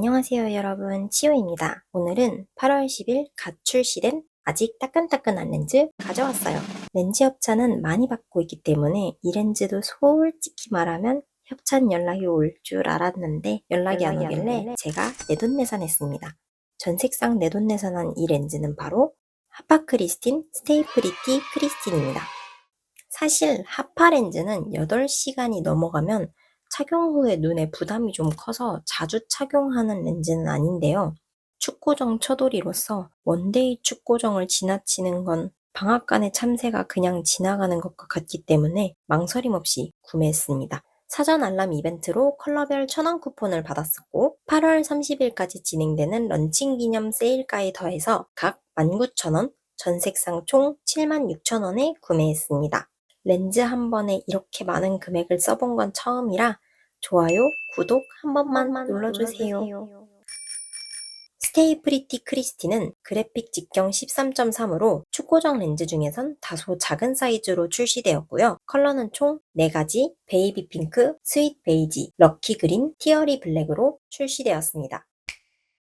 안녕하세요 여러분, 치오입니다. 오늘은 8월 10일 갓 출시된 아직 따끈따끈한 렌즈 가져왔어요. 렌즈 협찬은 많이 받고 있기 때문에 이 렌즈도 솔직히 말하면 협찬 연락이 올 줄 알았는데 연락이 안 오길래 제가 내돈내산했습니다. 전색상 내돈내산한 이 렌즈는 바로 하파 크리스틴 스테이 프리티 크리스틴입니다. 사실 하파 렌즈는 8시간이 넘어가면 착용 후에 눈에 부담이 좀 커서 자주 착용하는 렌즈는 아닌데요. 축구정 쳐돌이로서 원데이 축구정을 지나치는 건 방앗간의 참새가 그냥 지나가는 것과 같기 때문에 망설임 없이 구매했습니다. 사전 알람 이벤트로 컬러별 1000원 쿠폰을 받았었고 8월 30일까지 진행되는 런칭 기념 세일가에 더해서 각 19,000원, 전색상 총 76,000원에 구매했습니다. 렌즈 한 번에 이렇게 많은 금액을 써본 건 처음이라 좋아요, 구독 한 번만 눌러주세요. 스테이 프리티 크리스티는 그래픽 직경 13.3으로 축구정 렌즈 중에선 다소 작은 사이즈로 출시되었고요. 컬러는 총 4가지, 베이비 핑크, 스윗 베이지, 럭키 그린, 티어리 블랙으로 출시되었습니다.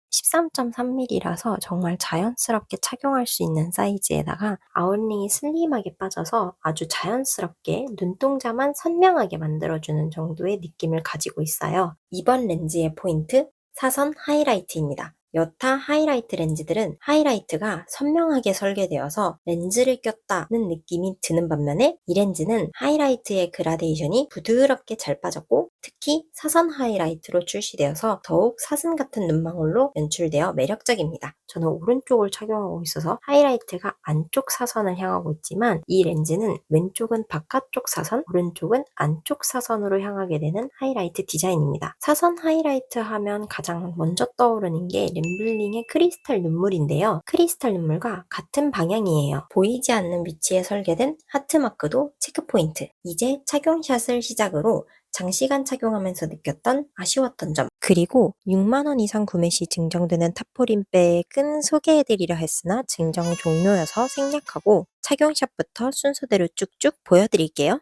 13.3mm라서 정말 자연스럽게 착용할 수 있는 사이즈에다가 아웃링이 슬림하게 빠져서 아주 자연스럽게 눈동자만 선명하게 만들어주는 정도의 느낌을 가지고 있어요. 이번 렌즈의 포인트, 사선 하이라이트입니다. 여타 하이라이트 렌즈들은 하이라이트가 선명하게 설계되어서 렌즈를 꼈다는 느낌이 드는 반면에 이 렌즈는 하이라이트의 그라데이션이 부드럽게 잘 빠졌고 특히 사선 하이라이트로 출시되어서 더욱 사슴 같은 눈망울로 연출되어 매력적입니다. 저는 오른쪽을 착용하고 있어서 하이라이트가 안쪽 사선을 향하고 있지만 이 렌즈는 왼쪽은 바깥쪽 사선, 오른쪽은 안쪽 사선으로 향하게 되는 하이라이트 디자인입니다. 사선 하이라이트 하면 가장 먼저 떠오르는 게 램블링의 크리스탈 눈물인데요. 크리스탈 눈물과 같은 방향이에요. 보이지 않는 위치에 설계된 하트마크도 체크포인트. 이제 착용샷을 시작으로 장시간 착용하면서 느꼈던 아쉬웠던 점 그리고 6만원 이상 구매 시 증정되는 타포린백은 소개해드리려 했으나 증정 종료여서 생략하고 착용샷부터 순서대로 쭉쭉 보여드릴게요.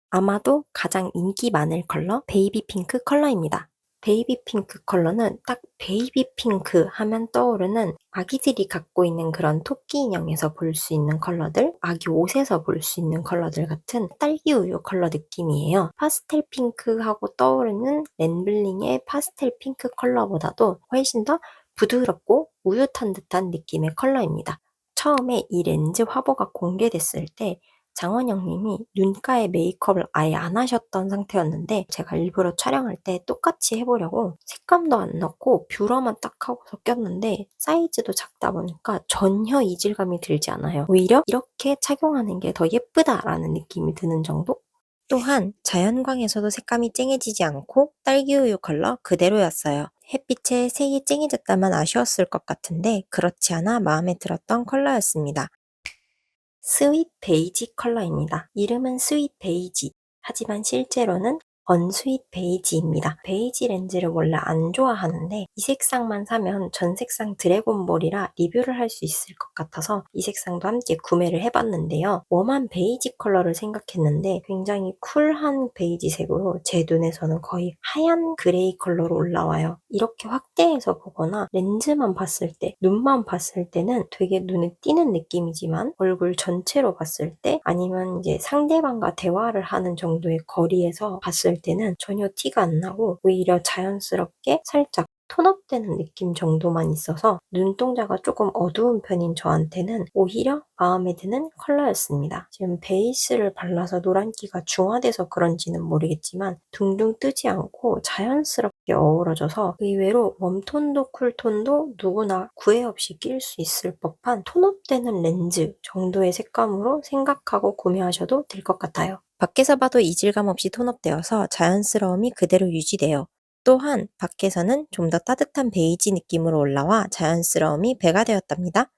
아마도 가장 인기 많을 컬러 베이비 핑크 컬러입니다. 베이비 핑크 컬러는 딱 베이비 핑크 하면 떠오르는 아기들이 갖고 있는 그런 토끼 인형에서 볼 수 있는 컬러들, 아기 옷에서 볼 수 있는 컬러들 같은 딸기 우유 컬러 느낌이에요. 파스텔 핑크하고 떠오르는 렌블링의 파스텔 핑크 컬러보다도 훨씬 더 부드럽고 우윳한 듯한 느낌의 컬러입니다. 처음에 이 렌즈 화보가 공개됐을 때 장원영 님이 눈가에 메이크업을 아예 안 하셨던 상태였는데 제가 일부러 촬영할 때 똑같이 해보려고 색감도 안 넣고 뷰러만 딱 하고서 꼈는데 사이즈도 작다 보니까 전혀 이질감이 들지 않아요. 오히려 이렇게 착용하는 게 더 예쁘다라는 느낌이 드는 정도? 또한 자연광에서도 색감이 쨍해지지 않고 딸기우유 컬러 그대로였어요. 햇빛에 색이 쨍해졌다만 아쉬웠을 것 같은데 그렇지 않아 마음에 들었던 컬러였습니다. 스윗 베이지 컬러입니다. 이름은 스윗 베이지, 하지만 실제로는 언스윗 베이지입니다. 베이지 렌즈를 원래 안 좋아하는데 이 색상만 사면 전 색상 드래곤볼이라 리뷰를 할 수 있을 것 같아서 이 색상도 함께 구매를 해봤는데요. 웜한 베이지 컬러를 생각했는데 굉장히 쿨한 베이지색으로 제 눈에서는 거의 하얀 그레이 컬러로 올라와요. 이렇게 확대해서 보거나 렌즈만 봤을 때, 눈만 봤을 때는 되게 눈에 띄는 느낌이지만 얼굴 전체로 봤을 때 아니면 이제 상대방과 대화를 하는 정도의 거리에서 봤을 때는 전혀 티가 안 나고 오히려 자연스럽게 살짝 톤업되는 느낌 정도만 있어서 눈동자가 조금 어두운 편인 저한테는 오히려 마음에 드는 컬러였습니다. 지금 베이스를 발라서 노란기가 중화돼서 그런지는 모르겠지만 둥둥 뜨지 않고 자연스럽게 어우러져서 의외로 웜톤도 쿨톤도 누구나 구애 없이 낄 수 있을 법한 톤업되는 렌즈 정도의 색감으로 생각하고 구매하셔도 될 것 같아요. 밖에서 봐도 이질감 없이 톤업되어서 자연스러움이 그대로 유지돼요. 또한 밖에서는 좀 더 따뜻한 베이지 느낌으로 올라와 자연스러움이 배가 되었답니다.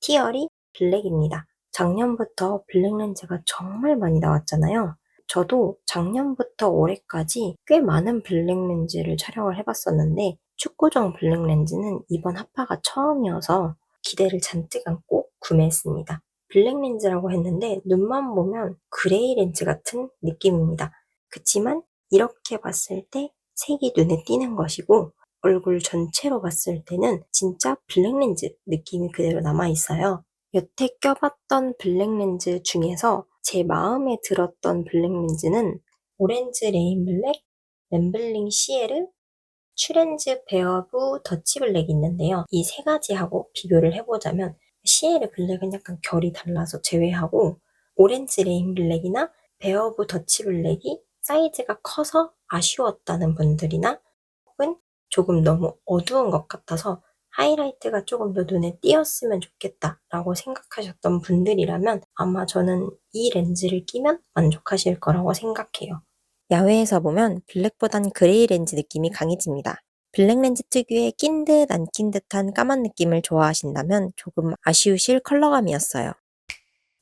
티어리 블랙입니다. 작년부터 블랙 렌즈가 정말 많이 나왔잖아요. 저도 작년부터 올해까지 꽤 많은 블랙 렌즈를 촬영을 해봤었는데 축구정 블랙 렌즈는 이번 합파가 처음이어서 기대를 잔뜩 안고 구매했습니다. 블랙 렌즈라고 했는데 눈만 보면 그레이 렌즈 같은 느낌입니다. 그치만 이렇게 봤을 때 색이 눈에 띄는 것이고 얼굴 전체로 봤을 때는 진짜 블랙렌즈 느낌이 그대로 남아있어요. 여태 껴봤던 블랙렌즈 중에서 제 마음에 들었던 블랙렌즈는 오렌지 레인 블랙, 램블링 시에르, 츄렌즈 베어브 더치 블랙이 있는데요. 이 세 가지하고 비교를 해보자면 시에르 블랙은 약간 결이 달라서 제외하고 오렌지 레인 블랙이나 베어브 더치 블랙이 사이즈가 커서 아쉬웠다는 분들이나 혹은 조금 너무 어두운 것 같아서 하이라이트가 조금 더 눈에 띄었으면 좋겠다라고 생각하셨던 분들이라면 아마 저는 이 렌즈를 끼면 만족하실 거라고 생각해요. 야외에서 보면 블랙보단 그레이 렌즈 느낌이 강해집니다. 블랙 렌즈 특유의 낀 듯 안 낀 듯한 까만 느낌을 좋아하신다면 조금 아쉬우실 컬러감이었어요.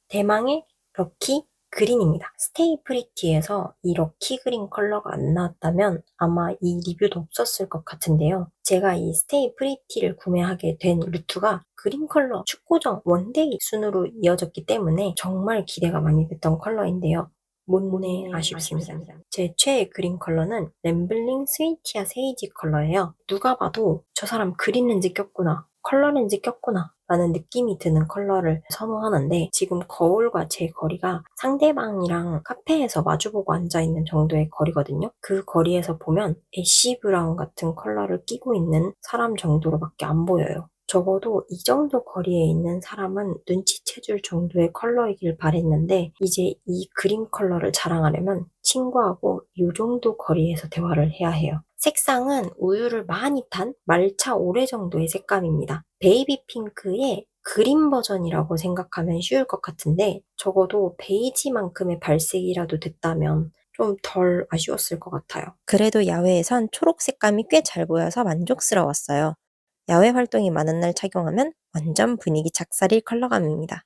대망의 럭키 그린입니다. 스테이 프리티에서 이 럭키 그린 컬러가 안 나왔다면 아마 이 리뷰도 없었을 것 같은데요. 제가 이 스테이 프리티를 구매하게 된 루트가 그린 컬러 축구정 원데이 순으로 이어졌기 때문에 정말 기대가 많이 됐던 컬러인데요. 못내 아쉽습니다. 제 최애 그린 컬러는 램블링 스위티아 세이지 컬러예요. 누가 봐도 저 사람 그린 렌즈 꼈구나, 컬러 렌즈 꼈구나 라는 느낌이 드는 컬러를 선호하는데 지금 거울과 제 거리가 상대방이랑 카페에서 마주보고 앉아있는 정도의 거리거든요. 그 거리에서 보면 애쉬 브라운 같은 컬러를 끼고 있는 사람 정도로밖에 안 보여요. 적어도 이 정도 거리에 있는 사람은 눈치채줄 정도의 컬러이길 바랬는데 이제 이 그린 컬러를 자랑하려면 친구하고 이 정도 거리에서 대화를 해야 해요. 색상은 우유를 많이 탄 말차 오레 정도의 색감입니다. 베이비 핑크의 그린 버전이라고 생각하면 쉬울 것 같은데 적어도 베이지만큼의 발색이라도 됐다면 좀 덜 아쉬웠을 것 같아요. 그래도 야외에선 초록 색감이 꽤 잘 보여서 만족스러웠어요. 야외 활동이 많은 날 착용하면 완전 분위기 작살일 컬러감입니다.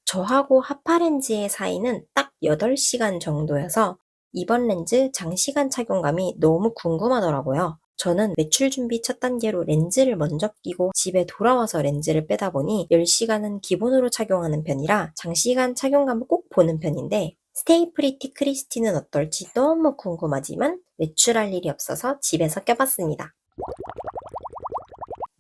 저하고 하파렌즈의 사이는 딱 8시간 정도여서 이번 렌즈 장시간 착용감이 너무 궁금하더라고요. 저는 매출 준비 첫 단계로 렌즈를 먼저 끼고 집에 돌아와서 렌즈를 빼다 보니 10시간은 기본으로 착용하는 편이라 장시간 착용감을 꼭 보는 편인데 스테이 프리티 크리스티는 어떨지 너무 궁금하지만 외출할 일이 없어서 집에서 껴봤습니다.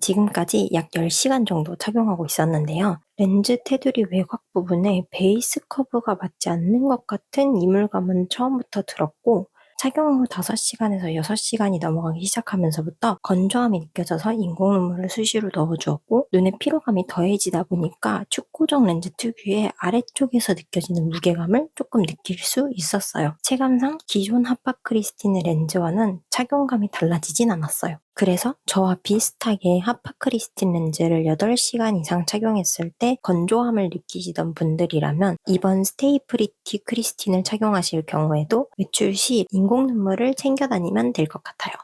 지금까지 약 10시간 정도 착용하고 있었는데요. 렌즈 테두리 외곽 부분에 베이스 커브가 맞지 않는 것 같은 이물감은 처음부터 들었고 착용 후 5시간에서 6시간이 넘어가기 시작하면서부터 건조함이 느껴져서 인공 눈물을 수시로 넣어주었고 눈에 피로감이 더해지다 보니까 축구정 렌즈 특유의 아래쪽에서 느껴지는 무게감을 조금 느낄 수 있었어요. 체감상 기존 하파크리스틴 렌즈와는 착용감이 달라지진 않았어요. 그래서 저와 비슷하게 하파크리스틴 렌즈를 8시간 이상 착용했을 때 건조함을 느끼시던 분들이라면 이번 스테이 프리티 크리스틴을 착용하실 경우에도 외출 시 인공 눈물을 챙겨 다니면 될 것 같아요.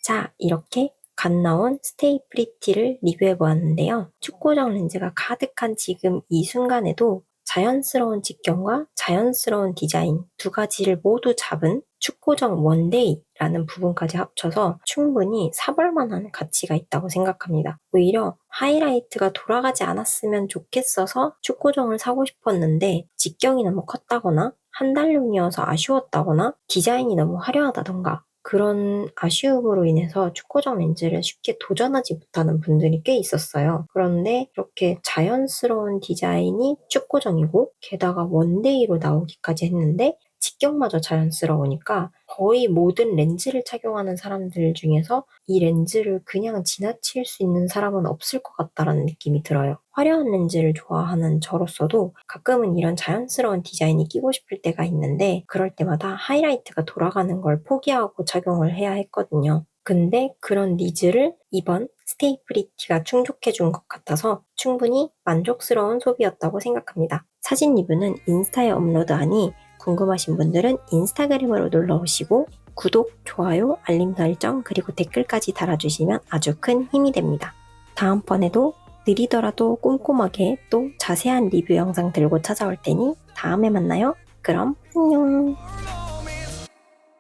자, 이렇게 갓 나온 스테이 프리티를 리뷰해보았는데요. 축구정 렌즈가 가득한 지금 이 순간에도 자연스러운 직경과 자연스러운 디자인 두 가지를 모두 잡은 축구정 원데이라는 부분까지 합쳐서 충분히 사볼만한 가치가 있다고 생각합니다. 오히려 하이라이트가 돌아가지 않았으면 좋겠어서 축구정을 사고 싶었는데 직경이 너무 컸다거나 한 달용이어서 아쉬웠다거나 디자인이 너무 화려하다던가 그런 아쉬움으로 인해서 축구정 렌즈를 쉽게 도전하지 못하는 분들이 꽤 있었어요. 그런데 이렇게 자연스러운 디자인이 축구정이고 게다가 원데이로 나오기까지 했는데 직경마저 자연스러우니까 거의 모든 렌즈를 착용하는 사람들 중에서 이 렌즈를 그냥 지나칠 수 있는 사람은 없을 것 같다라는 느낌이 들어요. 화려한 렌즈를 좋아하는 저로서도 가끔은 이런 자연스러운 디자인이 끼고 싶을 때가 있는데 그럴 때마다 하이라이트가 돌아가는 걸 포기하고 착용을 해야 했거든요. 근데 그런 니즈를 이번 스테이 프리티가 충족해준 것 같아서 충분히 만족스러운 소비였다고 생각합니다. 사진 리뷰는 인스타에 업로드하니 궁금하신 분들은 인스타그램으로 놀러오시고 구독, 좋아요, 알림 설정 그리고 댓글까지 달아주시면 아주 큰 힘이 됩니다. 다음번에도 느리더라도 꼼꼼하게 또 자세한 리뷰 영상 들고 찾아올 테니 다음에 만나요. 그럼 안녕.